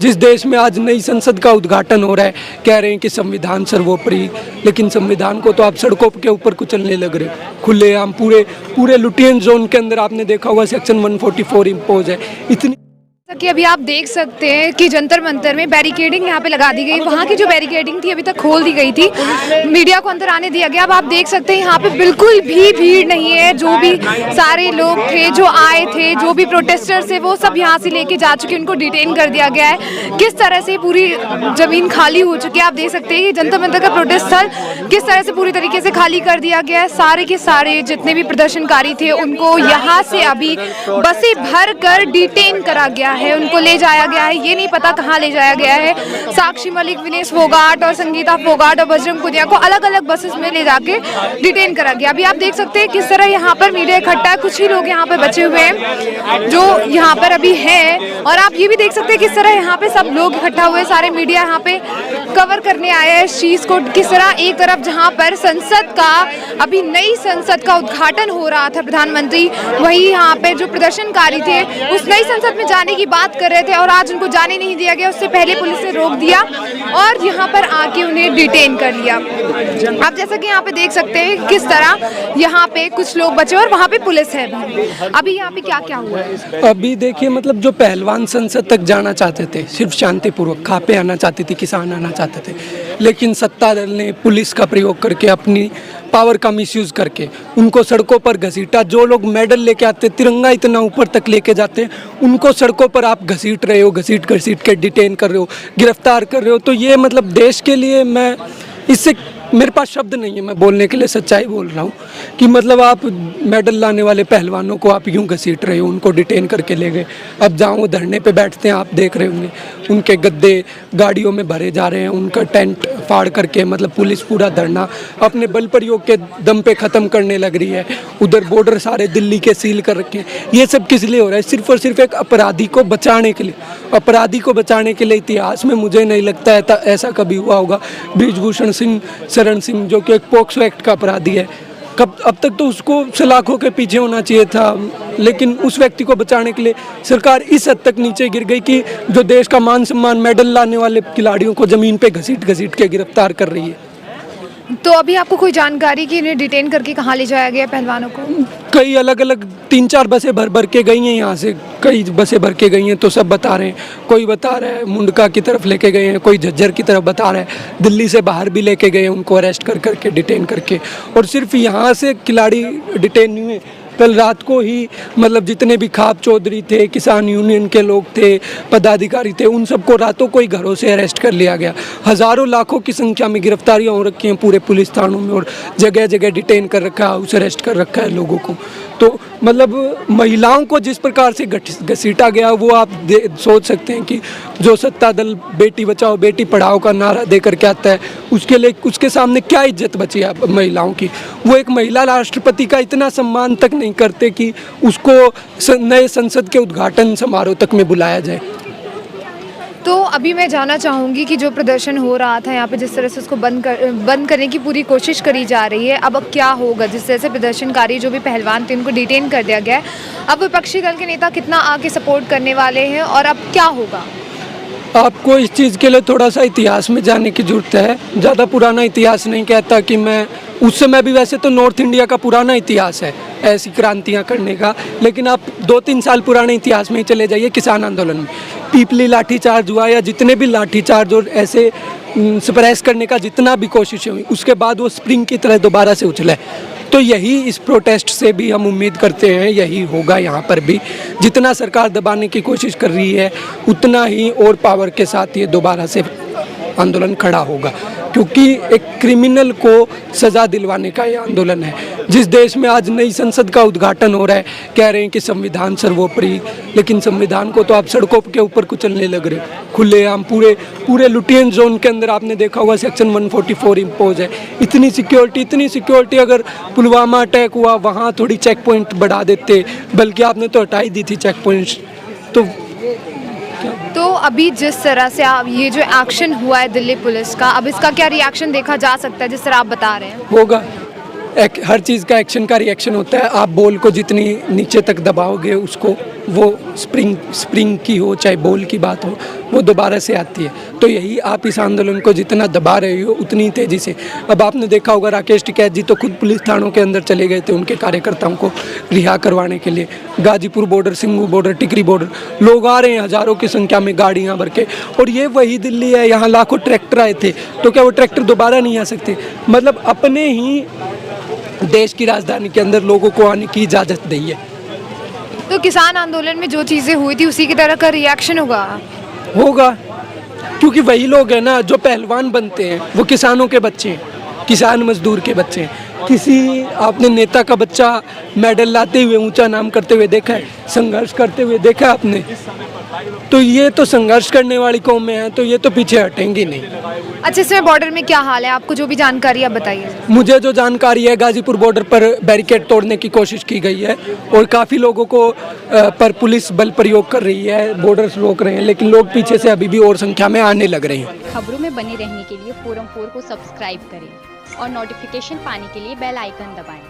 जिस देश में आज नई संसद का उद्घाटन हो रहा है, कह रहे हैं कि संविधान सर्वोपरि, लेकिन संविधान को तो आप सड़कों के ऊपर कुचलने लग रहे हो। खुलेआम पूरे लुटियन जोन के अंदर आपने देखा होगा सेक्शन 144 इम्पोज है। इतनी कि अभी आप देख सकते हैं कि जंतर मंतर में बैरिकेडिंग यहाँ पे लगा दी गई। वहाँ की जो बैरिकेडिंग थी अभी तक खोल दी गई थी, मीडिया को अंदर आने दिया गया। अब आप देख सकते हैं यहाँ पे बिल्कुल भी भीड़ नहीं है। जो भी सारे लोग थे जो आए थे, जो भी प्रोटेस्टर्स थे, वो सब यहाँ से लेके जा चुके, उनको डिटेन कर दिया गया है। किस तरह से पूरी जमीन खाली हो चुकी है, आप देख सकते हैं कि जंतर मंतर का प्रोटेस्ट स्थल किस तरह से पूरी तरीके से खाली कर दिया गया है। सारे के सारे जितने भी प्रदर्शनकारी थे उनको यहाँ से अभी बसें भर कर डिटेन करा गया है, उनको ले जाया गया है। ये नहीं पता कहाँ ले जाया गया है। साक्षी मलिक, विनेश फोगाट और संगीता फोगाट और बजरंग पुनिया को अलग अलग बसेस में ले जाके डिटेन करा गया। अभी आप देख सकते हैं किस तरह यहाँ पर मीडिया इकट्ठा है। कुछ ही लोग यहाँ पे बचे हुए हैं जो यहाँ पर अभी है, और आप ये भी देख सकते हैं किस तरह यहाँ पे सब लोग इकट्ठा हुए, सारे मीडिया यहाँ पे कवर करने आए हैं इस चीज को। किस तरह एक तरफ जहाँ पर संसद का, अभी नई संसद का उद्घाटन हो रहा था प्रधानमंत्री, वही यहाँ पे जो प्रदर्शनकारी थे उस नई संसद में जाने की बात कर रहे थे और आज उनको जाने नहीं दिया गया। उससे पहले पुलिस ने रोक दिया और यहाँ पर आके उन्हें डिटेन कर लिया। आप जैसा कि यहाँ पे देख सकते हैं किस तरह यहाँ पे कुछ लोग बचे और वहाँ पे पुलिस है। अभी यहाँ पे क्या क्या हुआ है अभी देखिए, मतलब जो पहलवान संसद तक जाना चाहते थे, सिर्फ शांतिपूर्वक खापे आना चाहते थे, किसान आना चाहते थे, लेकिन सत्ता दल ने पुलिस का प्रयोग करके, अपनी पावर का मिसयूज करके उनको सड़कों पर घसीटा। जो लोग मेडल लेके आते, तिरंगा इतना ऊपर तक लेके जाते, उनको सड़कों पर आप घसीट रहे हो, घसीट के डिटेन कर रहे हो, गिरफ्तार कर रहे हो। तो ये मतलब देश के लिए, मैं इससे मेरे पास शब्द नहीं है मैं बोलने के लिए, सच्चाई बोल रहा हूँ कि मतलब आप मेडल लाने वाले पहलवानों को आप यूं घसीट रहे हो, उनको डिटेन करके ले गए। अब जहाँ वो धरने पे बैठते हैं आप देख रहे होंगे, उनके गद्दे गाड़ियों में भरे जा रहे हैं, उनका टेंट फाड़ करके, मतलब पुलिस पूरा धरना अपने बल प्रयोग के दम पे ख़त्म करने लग रही है। उधर बॉर्डर सारे दिल्ली के सील कर रखे हैं। ये सब किस लिए हो रहा है? सिर्फ और सिर्फ एक अपराधी को बचाने के लिए। अपराधी को बचाने के लिए इतिहास में मुझे नहीं लगता है ऐसा कभी हुआ होगा। बृजभूषण सिंह शरण सिंह जो कि एक पॉक्सो एक्ट का अपराधी है, अब तक तो उसको सलाखों के पीछे होना चाहिए था, लेकिन उस व्यक्ति को बचाने के लिए सरकार इस हद तक नीचे गिर गई कि जो देश का मान सम्मान, मेडल लाने वाले खिलाड़ियों को जमीन पे घसीट के गिरफ्तार कर रही है। तो अभी आपको कोई जानकारी कि इन्हें डिटेन करके कहाँ ले जाया गया पहलवानों को? कई अलग अलग 3-4 बसें भर के गई हैं, यहाँ से कई बसें भर के गई हैं। तो सब बता रहे हैं, कोई बता रहा है मुंडका की तरफ लेके गए हैं, कोई झज्जर की तरफ बता रहा है, दिल्ली से बाहर भी लेके गए हैं उनको अरेस्ट करके डिटेन करके। और सिर्फ यहाँ से खिलाड़ी डिटेन नहीं हुए, कल रात को ही मतलब जितने भी खाप चौधरी थे, किसान यूनियन के लोग थे, पदाधिकारी थे, उन सबको रातों को ही घरों से अरेस्ट कर लिया गया। हज़ारों लाखों की संख्या में गिरफ्तारियां हो रखी हैं पूरे पुलिस थानों में, और जगह जगह डिटेन कर रखा है, हाउस अरेस्ट कर रखा है लोगों को। तो मतलब महिलाओं को जिस प्रकार से घसीटा गया, वो आप सोच सकते हैं कि जो सत्ता दल बेटी बचाओ बेटी पढ़ाओ का नारा दे करके आता है, उसके लिए उसके सामने क्या इज्जत बची है महिलाओं की? वो एक महिला राष्ट्रपति का इतना सम्मान तक नहीं करते कि उसको नए संसद के उद्घाटन समारोह तक में बुलाया जाए। तो अभी मैं जानना चाहूँगी कि जो प्रदर्शन हो रहा था यहाँ पे, जिस तरह से उसको बंद करने की पूरी कोशिश करी जा रही है, अब क्या होगा? जिस तरह से प्रदर्शनकारी जो भी पहलवान थे उनको डिटेन कर दिया गया है, अब विपक्षी दल के नेता कितना आके सपोर्ट करने वाले हैं और अब क्या होगा? आपको इस चीज़ के लिए थोड़ा सा इतिहास में जाने की ज़रूरत है। ज़्यादा पुराना इतिहास नहीं कहता कि मैं, उस समय भी वैसे तो नॉर्थ इंडिया का पुराना इतिहास है ऐसी क्रांतियां करने का, लेकिन आप 2-3 साल पुराने इतिहास में ही चले जाइए। किसान आंदोलन में पीपली लाठीचार्ज हुआ, या जितने भी लाठीचार्ज और ऐसे सप्रेस करने का जितना भी कोशिशें हुई, उसके बाद वो स्प्रिंग की तरह दोबारा से उछला है। तो यही इस प्रोटेस्ट से भी हम उम्मीद करते हैं यही होगा। यहाँ पर भी जितना सरकार दबाने की कोशिश कर रही है, उतना ही और पावर के साथ ये दोबारा से आंदोलन खड़ा होगा, क्योंकि एक क्रिमिनल को सज़ा दिलवाने का ये आंदोलन है। जिस देश में आज नई संसद का उद्घाटन हो रहा है, कह रहे हैं कि संविधान सर्वोपरि, लेकिन संविधान को तो आप सड़कों के ऊपर कुचलने लग रहे हो। खुलेआम पूरे लुटियन जोन के अंदर आपने देखा होगा सेक्शन 144 इम्पोज है। इतनी सिक्योरिटी, अगर पुलवामा अटैक हुआ वहाँ थोड़ी चेक पॉइंट बढ़ा देते, बल्कि आपने तो हटाई दी थी चेक पॉइंट्स। तो अभी जिस तरह से आप ये जो एक्शन हुआ है दिल्ली पुलिस का, अब इसका क्या रिएक्शन देखा जा सकता है जिस तरह आप बता रहे हैं? हर चीज़ का एक्शन का रिएक्शन होता है। आप बॉल को जितनी नीचे तक दबाओगे उसको वो स्प्रिंग की हो चाहे बॉल की बात हो वो दोबारा से आती है। तो यही आप इस आंदोलन को जितना दबा रहे हो उतनी तेज़ी से। अब आपने देखा होगा राकेश टिकैत जी तो खुद पुलिस थानों के अंदर चले गए थे उनके कार्यकर्ताओं को रिहा करवाने के लिए। गाजीपुर बॉर्डर, सिंगू बॉर्डर, टिकरी बॉर्डर, लोग आ रहे हैं हज़ारों की संख्या में गाड़ियाँ भर के। और ये वही दिल्ली है, यहाँ लाखों ट्रैक्टर आए थे, तो क्या वो ट्रैक्टर दोबारा नहीं आ सकते? मतलब अपने ही देश की राजधानी के अंदर लोगों को आने की इजाज़त दी है। तो किसान आंदोलन में जो चीज़ें हुई थी उसी की तरह का रिएक्शन होगा। क्योंकि वही लोग हैं ना जो पहलवान बनते हैं, वो किसानों के बच्चे हैं, किसान मजदूर के बच्चे हैं। किसी आपने नेता का बच्चा मेडल लाते हुए ऊंचा नाम करते हुए देखा है, संघर्ष करते हुए देखा है आपने? तो ये तो संघर्ष करने वाली कौमें हैं, तो ये तो पीछे हटेंगी नहीं। अच्छा, इसमें बॉर्डर में क्या हाल है, आपको जो भी जानकारी आप बताइए। मुझे जो जानकारी है गाजीपुर बॉर्डर पर बैरिकेड तोड़ने की कोशिश की गई है और काफ़ी लोगों को पर पुलिस बल प्रयोग कर रही है, बॉर्डर्स रोक रहे हैं, लेकिन लोग पीछे से अभी भी और संख्या में आने लग रहे हैं। खबरों में बने रहने के लिए फोरम 4 को सब्सक्राइब करें और नोटिफिकेशन पाने के लिए बेल आइकन दबाएं।